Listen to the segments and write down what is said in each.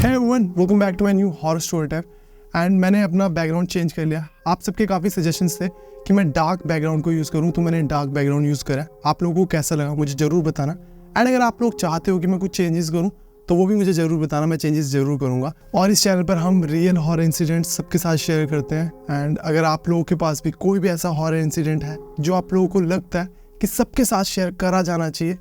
Hey everyone, welcome back to my new horror story type. And मैंने अपना background change कर लिया। आप सबके काफ़ी सजेशंस थे कि मैं डार्क बैकग्राउंड को यूज़ करूं, तो मैंने डार्क बैकग्राउंड यूज़ करा। आप लोगों को कैसा लगा मुझे ज़रूर बताना। एंड अगर आप लोग चाहते हो कि मैं कुछ चेंजेस करूं तो वो भी मुझे ज़रूर बताना, मैं चेंजेस ज़रूर करूंगा। और इस चैनल पर हम रियल हॉरर इंसिडेंट्स सबके साथ शेयर करते हैं। एंड अगर आप लोगों के पास भी कोई भी ऐसा हॉरर इंसिडेंट है जो आप लोगों को लगता है कि सबके साथ शेयर करा जाना चाहिए,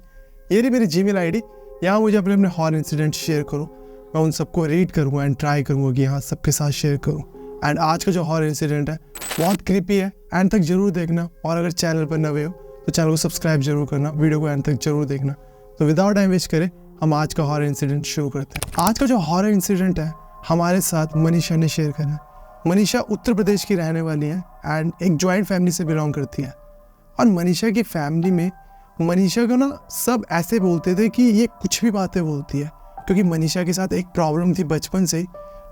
ये रही मेरी जीमेल आईडी, यहाँ मुझे अपने हॉरर इंसिडेंट शेयर करो। मैं उन सबको रीड करूँगा एंड ट्राई करूँगा कि यहाँ सबके साथ शेयर करूँ। एंड आज का जो हॉरर इंसिडेंट है बहुत क्रीपी है, एंड तक जरूर देखना। और अगर चैनल पर नए हो तो चैनल को सब्सक्राइब जरूर करना, वीडियो को एंड तक जरूर देखना। तो विदाउट टाइम वेस्ट करें हम आज का हॉरर इंसिडेंट शुरू करते हैं। आज का जो हॉरर इंसिडेंट है हमारे साथ मनीषा ने शेयर करा है। मनीषा उत्तर प्रदेश की रहने वाली है एंड एक जॉइंट फैमिली से बिलोंग करती है। और मनीषा की फैमिली में मनीषा को ना सब ऐसे बोलते थे कि ये कुछ भी बातें बोलती है, क्योंकि मनीषा के साथ एक प्रॉब्लम थी बचपन से ही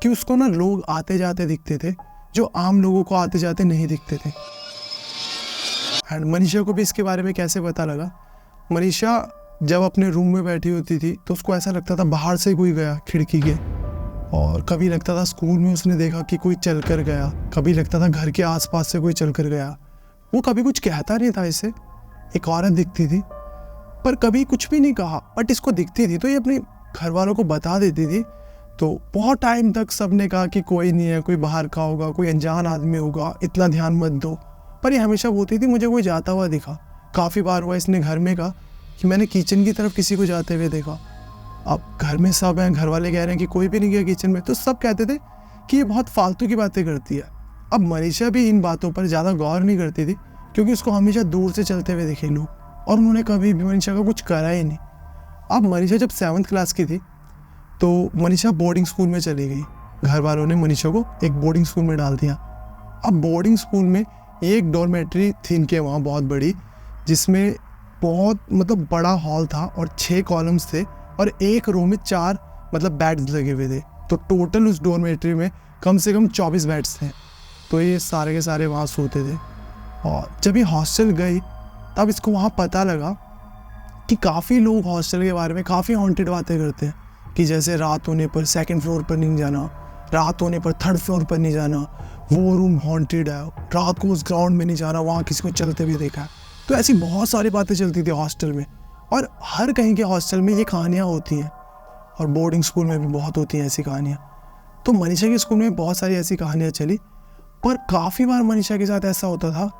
कि उसको ना लोग आते जाते दिखते थे जो आम लोगों को आते जाते नहीं दिखते थे। एंड मनीषा को भी इसके बारे में कैसे पता लगा, मनीषा जब अपने रूम में बैठी होती थी तो उसको ऐसा लगता था बाहर से कोई गया खिड़की के, और कभी लगता था स्कूल में उसने देखा कि कोई चल कर गया, कभी लगता था घर के आसपास से कोई चल कर गया। वो कभी कुछ कहता नहीं था इसे। एक औरत दिखती थी पर कभी कुछ भी नहीं कहा, बट इसको दिखती थी तो ये अपने घर वालों को बता देती थी। तो बहुत टाइम तक सबने कहा कि कोई नहीं है, कोई बाहर का होगा, कोई अनजान आदमी होगा, इतना ध्यान मत दो। पर ये हमेशा बोलती थी मुझे कोई जाता हुआ दिखा। काफ़ी बार हुआ इसने घर में कहा कि मैंने किचन की तरफ किसी को जाते हुए देखा। अब घर में सब हैं, घर वाले कह रहे हैं कि कोई भी नहीं गया किचन में, तो सब कहते थे कि ये बहुत फालतू की बातें करती है। अब मनीषा भी इन बातों पर ज़्यादा गौर नहीं करती थी, क्योंकि उसको हमेशा दूर से चलते हुए देखे लोग, और उन्होंने कभी भी मनीषा का कुछ करा ही नहीं। अब मनीषा जब 7th क्लास की थी तो मनीषा बोर्डिंग स्कूल में चली गई। घर वालों ने मनीषा को एक बोर्डिंग स्कूल में डाल दिया। अब बोर्डिंग स्कूल में एक डॉर्मेट्री थी इनके वहाँ बहुत बड़ी, जिसमें बहुत बड़ा हॉल था और 6 कॉलम्स थे, और एक रूम में 4 बेड्स लगे हुए थे। तो टोटल उस डॉर्मेट्री में कम से कम 24 बेड्स थे। तो ये सारे के सारे वहाँ सोते थे। और जब ये हॉस्टल गई तब इसको वहाँ पता लगा कि काफ़ी लोग हॉस्टल के बारे में काफ़ी हॉन्टेड बातें करते हैं, कि जैसे रात होने पर 2nd फ्लोर पर नहीं जाना, रात होने पर 3rd फ्लोर पर नहीं जाना, वो रूम हॉन्टेड है, रात को उस ग्राउंड में नहीं जाना, वहाँ किसी को चलते हुए देखा है। तो ऐसी बहुत सारी बातें चलती थी हॉस्टल में, और हर कहीं के हॉस्टल में ये कहानियाँ होती हैं, और बोर्डिंग स्कूल में भी बहुत होती हैं ऐसी कहानियाँ। तो मनीषा के स्कूल में बहुत सारी ऐसी कहानियाँ चली, पर काफ़ी बार मनीषा के साथ ऐसा होता था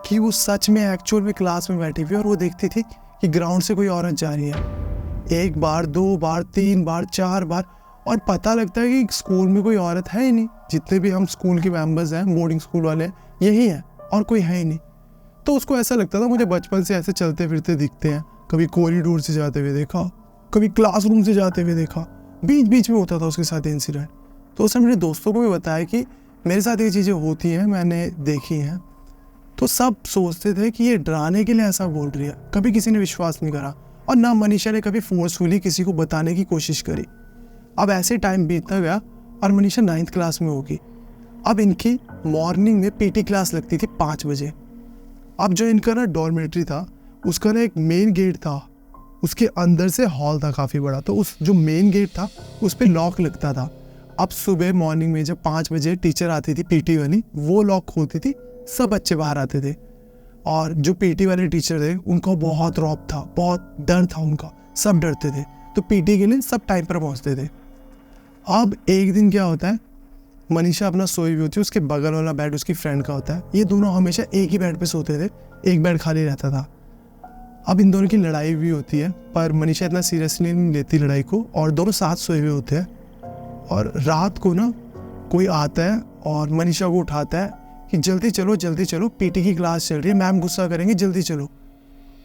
कि वो सच में एक्चुअल में क्लास में बैठी हुई और वो देखती थी कि ग्राउंड से कोई औरत जा रही है। 1 बार, 2 बार, 3 बार, 4 बार, और पता लगता है कि स्कूल में कोई औरत है ही नहीं। जितने भी हम स्कूल के मेंबर्स हैं, बोर्डिंग स्कूल वाले हैं, यही हैं और कोई है ही नहीं। तो उसको ऐसा लगता था मुझे बचपन से ऐसे चलते फिरते दिखते हैं, कभी कॉरिडोर से जाते हुए देखा, कभी क्लासरूम से जाते हुए देखा, बीच बीच में होता था उसके साथ इंसिडेंट। तो उसने मेरे दोस्तों को भी बताया कि मेरे साथ ये चीज़ें होती हैं, मैंने देखी हैं। तो सब सोचते थे कि ये डराने के लिए ऐसा बोल रही है। कभी किसी ने विश्वास नहीं करा, और ना मनीषा ने कभी फोर्सफुली किसी को बताने की कोशिश करी। अब ऐसे टाइम बीतता गया और मनीषा 9th क्लास में होगी। अब इनकी मॉर्निंग में पीटी क्लास लगती थी 5 बजे। अब जो इनका ना डॉर्मेट्री था उसका ना एक मेन गेट था, उसके अंदर से हॉल था काफ़ी बड़ा, तो उस जो मेन गेट था उस पर लॉक लगता था। अब सुबह मॉर्निंग में जब 5 बजे टीचर आती थी पीटी वाली, वो लॉक खोलती थी, सब बच्चे बाहर आते थे। और जो पीटी वाले टीचर थे उनको बहुत रौब था, बहुत डर था उनका, सब डरते थे। तो पीटी के लिए सब टाइम पर पहुंचते थे। अब एक दिन क्या होता है, मनीषा अपना सोई हुई होती है, उसके बगल वाला बेड उसकी फ्रेंड का होता है। ये दोनों हमेशा एक ही बेड पे सोते थे, एक बेड खाली रहता था। अब इन दोनों की लड़ाई भी होती है, पर मनीषा इतना सीरियसली नहीं लेती लड़ाई को, और दोनों साथ सोए हुए होते हैं। और रात को ना कोई आता है और मनीषा को उठाता है कि जल्दी चलो, पीटी की क्लास चल रही है, मैम गुस्सा करेंगे, जल्दी चलो।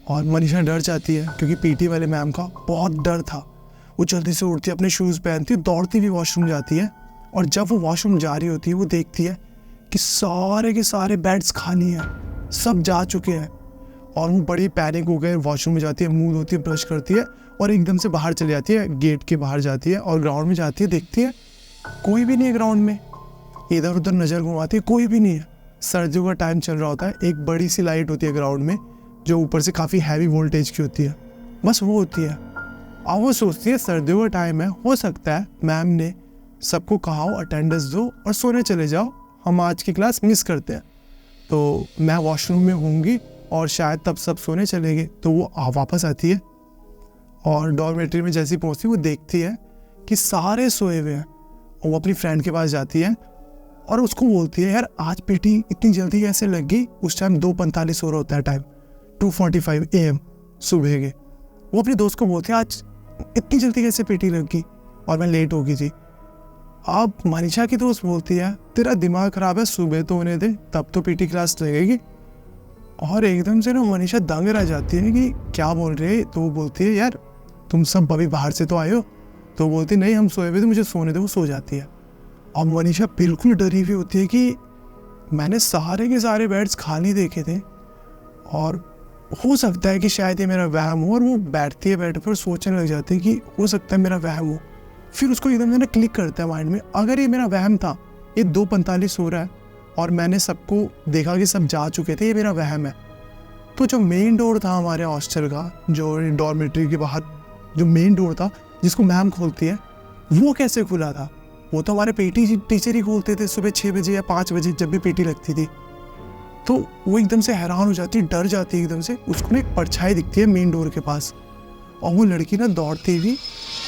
और मनीषा डर जाती है क्योंकि पीटी वाले मैम का बहुत डर था। वो जल्दी से उठती है, अपने शूज़ पहनती है, दौड़ती भी वॉशरूम जाती है। और जब वो वॉशरूम जा रही होती है वो देखती है कि सारे के सारे बेड्स खाली हैं, सब जा चुके हैं। और वो बड़ी पैनिक हो गए, वॉशरूम में जाती है, मुँह धोती है, ब्रश करती है, और एकदम से बाहर चली जाती है, गेट के बाहर जाती है और ग्राउंड में जाती है। देखती है कोई भी नहीं है ग्राउंड में, इधर उधर नज़र घुमाती है, कोई भी नहीं है। सर्दियों का टाइम चल रहा होता है, एक बड़ी सी लाइट होती है ग्राउंड में जो ऊपर से काफ़ी हैवी वोल्टेज की होती है, बस वो होती है। अब वो सोचती है सर्दियों का टाइम है, हो सकता है मैम ने सबको कहाओ अटेंडेंस दो और सोने चले जाओ, हम आज की क्लास मिस करते हैं। तो मैं वॉशरूम में होंगी और शायद तब सब सोने चले गए। तो वो वापस आती है और डॉर्मेट्री में जैसी पहुँचती वो देखती है कि सारे सोए हुए हैं, और वो अपनी फ्रेंड के पास जाती है और उसको बोलती है, यार आज पीटी इतनी जल्दी कैसे लग गई? उस टाइम 2:45 हो रहा होता है, टाइम 2:45 AM सुबह के। वो अपने दोस्त को बोलती है, आज इतनी जल्दी कैसे पीटी लग गई और मैं लेट हो गई थी। अब मनीषा की दोस्त बोलती है, तेरा दिमाग खराब है, सुबह तो होने दे, तब तो पीटी क्लास लगेगी। और एकदम से ना मनीषा दंग रह जाती है कि क्या बोल रहे है। तो वो बोलती है, यार तुम सब अभी बाहर से तो आए हो? तो बोलती नहीं, हम सोए हुए थे, मुझे सोने दे। वो सो जाती है और मनीषा बिल्कुल डरी हुई होती है कि मैंने सारे के सारे बेड्स खाली देखे थे और हो सकता है कि शायद ये मेरा वहम हो। और वो बैठती है बेड पर, सोचने लग जाती है कि हो सकता है मेरा वहम हो। फिर उसको एकदम से ना क्लिक करता है माइंड में, अगर ये मेरा वहम था, ये 2:45 हो रहा है और मैंने सबको देखा कि सब जा चुके थे, ये मेरा वहम है। तो जो मेन डोर था हमारे हॉस्टल का, जो डॉर्मेट्री के बाहर जो मेन डोर था जिसको मैम खोलती है, वो कैसे खुला था? वो तो हमारे पीटी टीचर ही खोलते थे सुबह 6 बजे या 5 बजे जब भी पीटी लगती थी। तो वो एकदम से हैरान हो जाती है, डर जाती है एकदम से। उसको ना एक परछाई दिखती है मेन डोर के पास और वो लड़की ना दौड़ती हुई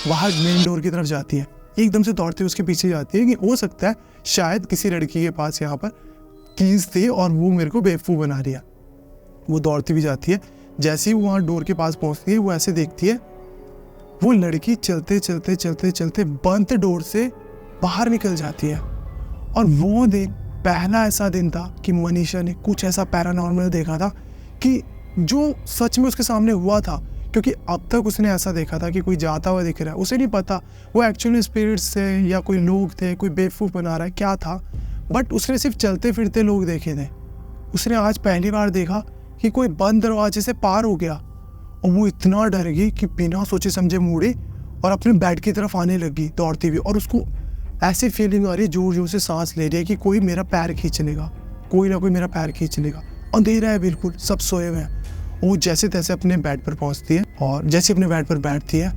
बाहर मेन डोर की तरफ जाती है। एकदम से दौड़ती हुई उसके पीछे जाती है कि हो सकता है शायद किसी लड़की के पास यहाँ पर कीज थी और वो मेरे को बेवकूफ़ बना रही है। वो दौड़ती हुई जाती है। जैसे ही वो वहाँ डोर के पास पहुँचती है, वो ऐसे देखती है, वो लड़की चलते चलते चलते चलते बंद डोर से बाहर निकल जाती है। और वो दिन पहला ऐसा दिन था कि मनीषा ने कुछ ऐसा पैरानॉर्मल देखा था कि जो सच में उसके सामने हुआ था। क्योंकि अब तक उसने ऐसा देखा था कि कोई जाता हुआ दिख रहा है, उसे नहीं पता वो एक्चुअली स्पिरिट्स थे या कोई लोग थे, कोई बेवकूफ़ बना रहा है, क्या था। बट उसने सिर्फ चलते फिरते लोग देखे थे। उसने आज पहली बार देखा कि कोई बंद दरवाजे से पार हो गया और वो इतना डर गई कि बिना सोचे समझे मुड़ी और अपने बेड की तरफ आने लगी दौड़ती हुई। और उसको ऐसी फीलिंग आ रही है, जोर जोर से सांस ले रही है कि कोई मेरा पैर खींच लेगा, कोई ना कोई मेरा पैर खींच लेगा। अंधेरा है बिल्कुल, सब सोए हुए हैं। वो जैसे तैसे अपने बेड पर पहुंचती है और जैसे अपने बेड पर बैठती है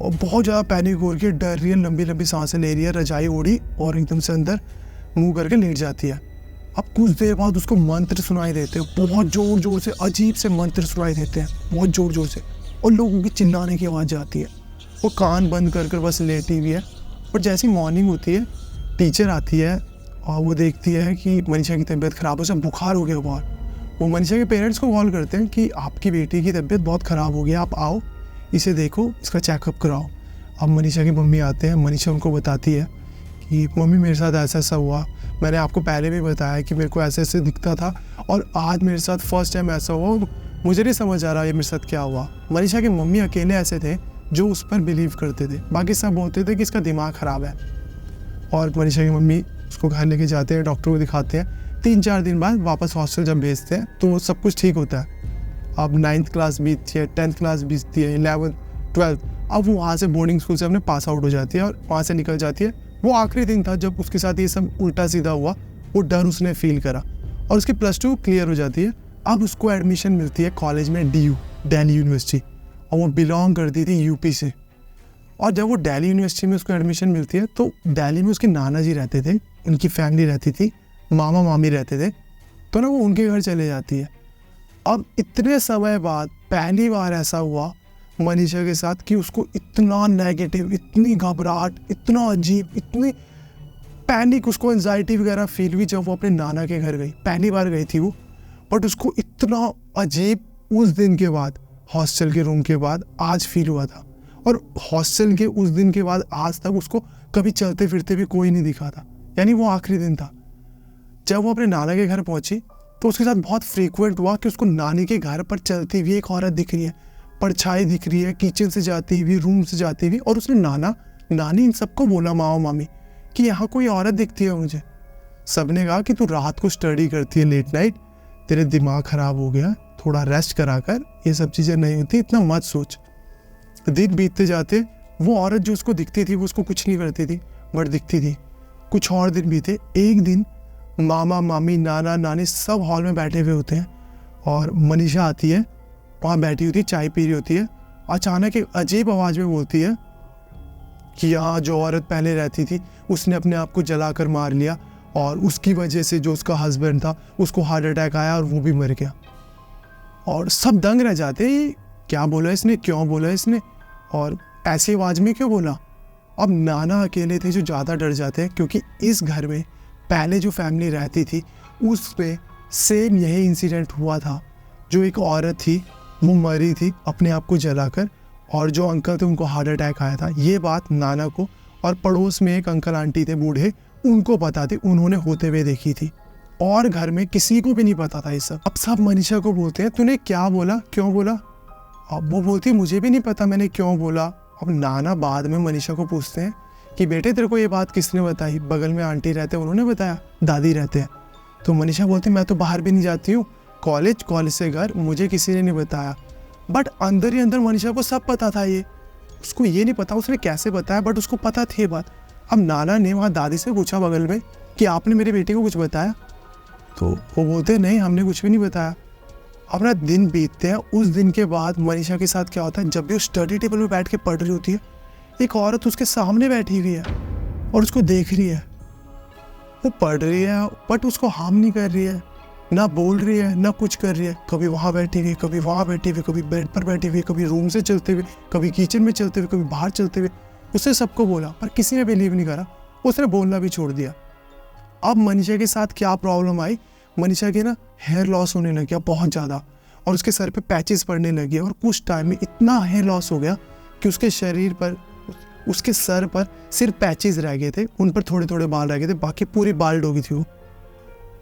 और बहुत ज़्यादा पैनिक हो रही है, डर रही है, लंबी लंबी सांसें ले रही है, रजाई ओढ़ी और एकदम से अंदर मुँह करके लेट जाती है। अब कुछ देर बाद उसको मंत्र सुनाई देते हैं, बहुत ज़ोर ज़ोर से, अजीब से मंत्र सुनाई देते हैं बहुत ज़ोर ज़ोर से, और लोगों की चिल्लाने की आवाज़ आती है। वो कान बंद कर कर बस लेटी हुई है। और जैसी मॉर्निंग होती है, टीचर आती है और वो देखती है कि मनीषा की तबीयत ख़राब हो, उसे बुखार हो गया बहुत। वो मनीषा के पेरेंट्स को कॉल करते हैं कि आपकी बेटी की तबीयत बहुत ख़राब हो गई, आप आओ, इसे देखो, इसका चेकअप कराओ। अब मनीषा की मम्मी आते हैं। मनीषा उनको बताती है कि मम्मी मेरे साथ ऐसा ऐसा हुआ, मैंने आपको पहले भी बताया कि मेरे को ऐसे ऐसे दिखता था और आज मेरे साथ फर्स्ट टाइम ऐसा हुआ, मुझे नहीं समझ आ रहा ये मेरे साथ क्या हुआ। मनीषा की मम्मी अकेले ऐसे थे जो उस पर बिलीव करते थे, बाकी सब बोलते थे कि इसका दिमाग ख़राब है। और मनीषा की मम्मी उसको घर लेके जाते हैं, डॉक्टर को दिखाते हैं। 3-4 दिन बाद वापस हॉस्टल जब भेजते हैं तो सब कुछ ठीक होता है। अब 9th क्लास बीतती है, 10th क्लास बीतती है, 11th 12th। अब वो वहाँ से बोर्डिंग स्कूल से अपने पास आउट हो जाती है और वहाँ से निकल जाती है। वो आखिरी दिन था जब उसके साथ ये सब उल्टा सीधा हुआ। वो डर उसने फील करा और उसकी +2 क्लियर हो जाती है। अब उसको एडमिशन मिलती है कॉलेज में, DU, दिल्ली यूनिवर्सिटी, और वो बिलोंग करती थी यूपी से। और जब वो दिल्ली यूनिवर्सिटी में उसको एडमिशन मिलती है तो दिल्ली में उसके नाना जी रहते थे, उनकी फैमिली रहती थी, मामा मामी रहते थे, तो ना वो उनके घर चले जाती है। अब इतने समय बाद पहली बार ऐसा हुआ मनीषा के साथ कि उसको इतना नेगेटिव, इतनी घबराहट, इतना अजीब, इतनी पैनिक, उसको एंजाइटी वगैरह फील हुई जब वो अपने नाना के घर गई। पहली बार गई थी वो, बट उसको इतना अजीब उस दिन के बाद, हॉस्टल के रूम के बाद आज फील हुआ था। और हॉस्टल के उस दिन के बाद आज तक उसको कभी चलते फिरते भी कोई नहीं दिखा था, यानी वो आखिरी दिन था। जब वो अपने नाना के घर पहुंची तो उसके साथ बहुत फ्रीक्वेंट हुआ कि उसको नानी के घर पर चलती हुई एक औरत दिख रही है, परछाई दिख रही है, किचन से जाती हुई, रूम से जाती हुई। और उसने नाना नानी इन सबको बोला, मामा मामी, कि यहाँ कोई औरत दिखती है मुझे। सबने कहा कि तू रात को स्टडी करती है लेट नाइट, तेरे दिमाग ख़राब हो गया, थोड़ा रेस्ट करा कर, ये सब चीज़ें नहीं होती, इतना मत सोच। दिन बीतते जाते वो औरत जो उसको दिखती थी वो उसको कुछ नहीं करती थी, बट दिखती थी। कुछ और दिन बीते। एक दिन मामा मामी नाना नानी सब हॉल में बैठे हुए होते हैं और मनीषा आती है, वहाँ बैठी होती है, चाय पी रही होती है। अचानक एक अजीब आवाज़ में बोलती है कि यहाँ जो औरत पहले रहती थी उसने अपने आप को जलाकर मार लिया और उसकी वजह से जो उसका हस्बैंड था उसको हार्ट अटैक आया और वो भी मर गया। और सब दंग रह जाते, क्या बोला इसने, क्यों बोला इसने, और ऐसी आवाज़ में क्यों बोला। अब नाना अकेले थे जो ज़्यादा डर जाते हैं, क्योंकि इस घर में पहले जो फैमिली रहती थी उस पे सेम यही इंसिडेंट हुआ था। जो एक औरत थी वो मरी थी अपने आप को जलाकर, और जो अंकल थे उनको हार्ट अटैक आया था। ये बात नाना को और पड़ोस में एक अंकल आंटी थे बूढ़े, उनको पता थी, उन्होंने होते हुए देखी थी, और घर में किसी को भी नहीं पता था ये सब। अब सब मनीषा को बोलते हैं तूने क्या बोला, क्यों बोला। अब वो बोलती है मुझे भी नहीं पता मैंने क्यों बोला। अब नाना बाद में मनीषा को पूछते हैं कि बेटे तेरे को ये बात किसने बताई। बगल में आंटी रहते हैं उन्होंने बताया, दादी रहते हैं। तो मनीषा बोलती मैं तो बाहर भी नहीं जाती हूँ, कॉलेज से घर, मुझे किसी ने नहीं बताया। बट अंदर ही अंदर मनीषा को सब पता था। ये उसको ये नहीं पता उसने कैसे बताया, बट उसको पता थी ये बात। अब नाना ने वहाँ दादी से पूछा बगल में कि आपने मेरे बेटे को कुछ बताया। तो वो बोलते नहीं हमने कुछ भी नहीं बताया। अपना दिन बीतते हैं। उस दिन के बाद मनीषा के साथ क्या होता है, जब भी वो स्टडी टेबल पे बैठ के पढ़ रही होती है, एक औरत उसके सामने बैठी हुई है और उसको देख रही है। वो पढ़ रही है बट उसको हार्म नहीं कर रही है, ना बोल रही है ना कुछ कर रही है। कभी वहाँ बैठी हुई, कभी वहाँ बैठी हुई, कभी बेड पर बैठी हुई, कभी रूम से चलते हुए, कभी किचन में चलते हुए, कभी बाहर चलते हुए। उसने सबको बोला पर किसी ने बिलीव नहीं करा, उसने बोलना भी छोड़ दिया। अब मनीषा के साथ क्या प्रॉब्लम आई, मनीषा के ना हेयर लॉस होने लग गया बहुत ज़्यादा, और उसके सर पे पैचेस पड़ने लगे, और कुछ टाइम में इतना हेयर लॉस हो गया कि उसके शरीर पर, उसके सर पर सिर्फ पैचेस रह गए थे, उन पर थोड़े थोड़े बाल रह गए थे, बाकी पूरी बाल डोगी थी वो।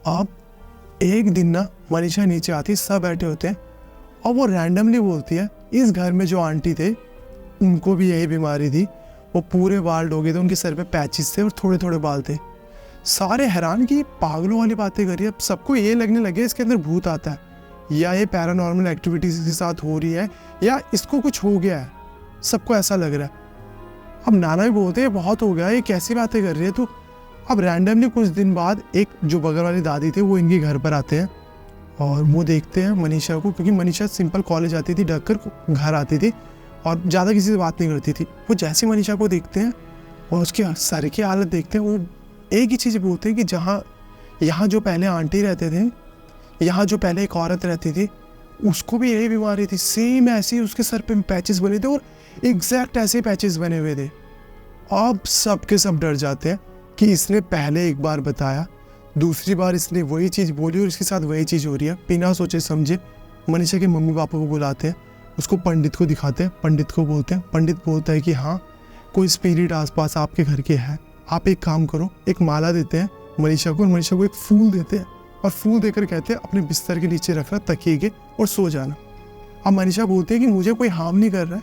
अब एक दिन ना मनीषा नीचे आती, सब बैठे होते हैं, और वो रैंडमली बोलती है इस घर में जो आंटी थे उनको भी यही बीमारी थी, वो पूरे बाल डोगे थे, उनके सर पे पैचेस थे और थोड़े थोड़े बाल थे। सारे हैरान कि पागलों वाली बातें कर रही है। अब सबको ये लगने लगे इसके अंदर भूत आता है, या ये पैरानॉर्मल एक्टिविटीज के साथ हो रही है, या इसको कुछ हो गया है, सबको ऐसा लग रहा है। अब नाना भी बोलते हैं बहुत हो गया, ये कैसी बातें कर रही है तू। अब रैंडमली कुछ दिन बाद एक जो बगल वाली दादी थे वो इनके घर पर आते हैं, और वो देखते हैं मनीषा को, क्योंकि मनीषा सिंपल कॉलेज आती थी, ढककर घर आती थी और ज़्यादा किसी से बात नहीं करती थी। वो जैसे मनीषा को देखते हैं और उसके सर की हालत देखते हैं, वो एक ही चीज़ बोलते हैं कि जहाँ यहाँ जो पहले आंटी रहते थे, यहाँ जो पहले एक औरत रहती थी, उसको भी यही बीमारी थी, सेम ऐसे ही उसके सर पे पैचेस बने थे और एग्जैक्ट ऐसे पैचेस बने हुए थे। अब सब के सब डर जाते हैं कि इसने पहले एक बार बताया, दूसरी बार इसने वही चीज़ बोली और इसके साथ वही चीज़ हो रही है। बिना सोचे समझे मनीषा के मम्मी पापा को बुलाते हैं, उसको पंडित को दिखाते हैं, पंडित को बोलते हैं। पंडित बोलता है कि हाँ कोई स्पिरिट आसपास आपके घर के है, आप एक काम करो, एक माला देते हैं मनीषा को, और मनीषा को एक फूल देते हैं, और फूल देकर कहते हैं अपने बिस्तर के नीचे रखना तकिए के और सो जाना। अब मनीषा बोलते हैं कि मुझे कोई हार्म नहीं कर रहा है,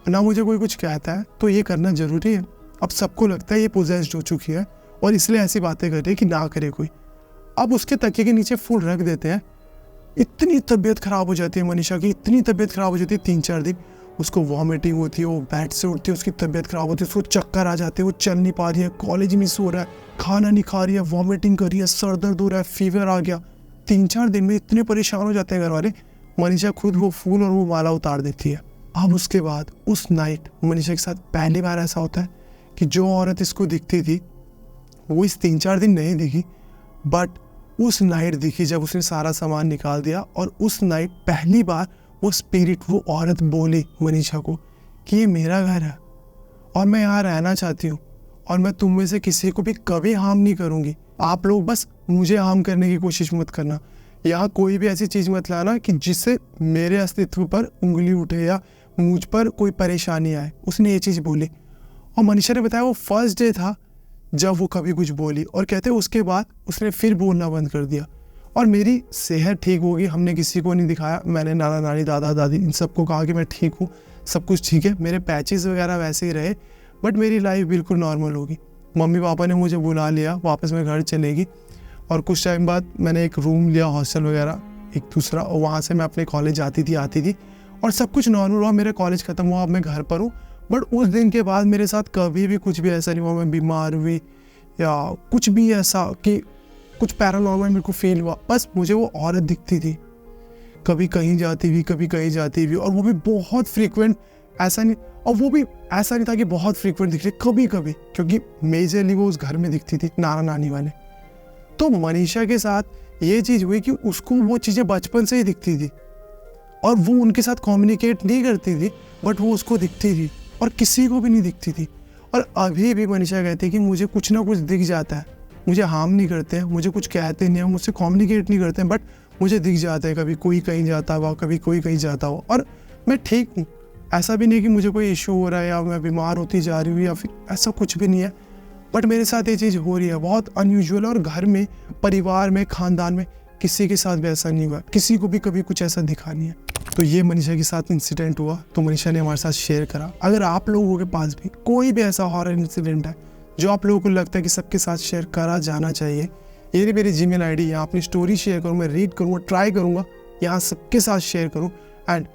ना मुझे कोई कुछ कहता है, तो ये करना ज़रूरी है। अब सबको लगता है ये पोजेस्ड हो चुकी है और इसलिए ऐसी बातें कर रही है कि ना करे कोई। अब उसके तकिए के नीचे फूल रख देते हैं। इतनी तबीयत ख़राब हो जाती है मनीषा की, इतनी तबीयत ख़राब हो जाती है, 3-4 दिन उसको वॉमिटिंग होती है, वो बेड से उठती है, उसकी तबीयत ख़राब होती है, उसको चक्कर आ जाते हैं, वो चल नहीं पा रही है, कॉलेज मिस हो रहा है, खाना नहीं खा रही है, वॉमिटिंग कर रही है, सर दर्द हो रहा है, फीवर आ गया। 3-4 दिन में इतने परेशान हो जाते हैं घर वाले। मनीषा खुद वो फूल और वो माला उतार देती है। अब उसके बाद उस नाइट मनीषा के साथ पहली बार ऐसा होता है कि जो औरत इसको दिखती थी वो इस 3-4 दिन नहीं दिखी, बट उस नाइट दिखी जब उसने सारा सामान निकाल दिया। और उस नाइट पहली बार वो स्पिरिट, वो औरत बोली मनीषा को कि ये मेरा घर है और मैं यहाँ रहना चाहती हूँ, और मैं तुम में से किसी को भी कभी हार्म नहीं करूँगी। आप लोग बस मुझे हार्म करने की कोशिश मत करना, यहाँ कोई भी ऐसी चीज़ मत लाना कि जिससे मेरे अस्तित्व पर उंगली उठे या मुझ पर कोई परेशानी आए। उसने ये चीज़ बोली। और मनीषा ने बताया वो फर्स्ट डे था जब वो कभी कुछ बोली, और कहते उसके बाद उसने फिर बोलना बंद कर दिया और मेरी सेहत ठीक होगी। हमने किसी को नहीं दिखाया, मैंने नाना नानी दादा दादी इन सबको कहा कि मैं ठीक हूँ, सब कुछ ठीक है, मेरे पैचेस वगैरह वैसे ही रहे, बट मेरी लाइफ बिल्कुल नॉर्मल होगी। मम्मी पापा ने मुझे बुला लिया, वापस मैं घर चलेगी। और कुछ टाइम बाद मैंने एक रूम लिया, हॉस्टल वगैरह एक दूसरा, और वहाँ से मैं अपने कॉलेज आती थी और सब कुछ नॉर्मल हुआ। मेरा कॉलेज ख़त्म हुआ, अब मैं घर पर हूँ। बट उस दिन के बाद मेरे साथ कभी भी कुछ भी ऐसा नहीं हुआ, मैं बीमार हुई या कुछ भी ऐसा कि कुछ पैरानॉर्मल मेरे को फील हुआ। बस मुझे वो औरत दिखती थी, कभी कहीं जाती हुई, कभी कहीं जाती हुई, और वो भी बहुत फ्रीक्वेंट, ऐसा नहीं। और वो भी ऐसा नहीं था कि बहुत फ्रीक्वेंट दिख रही, कभी कभी, क्योंकि मेजरली वो उस घर में दिखती थी नाना नानी वाले। तो मनीषा के साथ ये चीज़ हुई कि उसको वो चीज़ें बचपन से ही दिखती थी और वो उनके साथ कम्युनिकेट नहीं करती थी, बट वो उसको दिखती थी और किसी को भी नहीं दिखती थी। और अभी भी मनीषा कहती है कि मुझे कुछ ना कुछ दिख जाता है, मुझे हार्म नहीं करते हैं, मुझे कुछ कहते नहीं हैं, मुझसे कम्युनिकेट नहीं करते हैं, बट मुझे दिख जाता है, कभी कोई कहीं जाता हुआ, कभी कोई कहीं जाता हुआ। और मैं ठीक हूँ, ऐसा भी नहीं कि मुझे कोई इशू हो रहा है या मैं बीमार होती जा रही हूँ या फिर ऐसा कुछ भी नहीं है, बट मेरे साथ ये चीज़ हो रही है, बहुत अनयूजुअल। और घर में, परिवार में, ख़ानदान में किसी के साथ भी ऐसा नहीं हुआ, किसी को भी कभी कुछ ऐसा दिखा नहीं है। तो ये मनीषा के साथ इंसिडेंट हुआ, तो मनीषा ने हमारे साथ शेयर करा। अगर आप लोगों के पास भी कोई भी ऐसा हॉरर इंसिडेंट है जो आप लोगों को लगता है कि सबके साथ शेयर करा जाना चाहिए, ये मेरी जीमेल आईडी है, यहाँ अपनी स्टोरी शेयर करूँ, मैं रीड करूँगा, ट्राई करूँगा यहाँ सबके साथ शेयर करूँ। एंड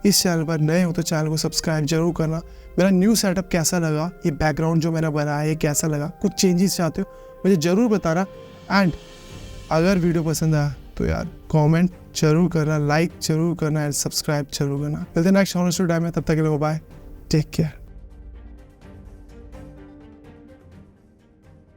इस चैनल पर नए हो तो चैनल को सब्सक्राइब जरूर करना। मेरा न्यू सेटअप कैसा लगा, ये बैकग्राउंड जो मैंने बनाया ये कैसा लगा, कुछ चेंजेस चाहते हो मुझे ज़रूर बताना। एंड अगर वीडियो पसंद आया तो यार कमेंट जरूर करना, लाइक जरूर करना एंड सब्सक्राइब जरूर करना। मिलते हैं नेक्स्ट हॉरर स्टोरी टाइम में, तब तक के लिए बाय, टेक केयर।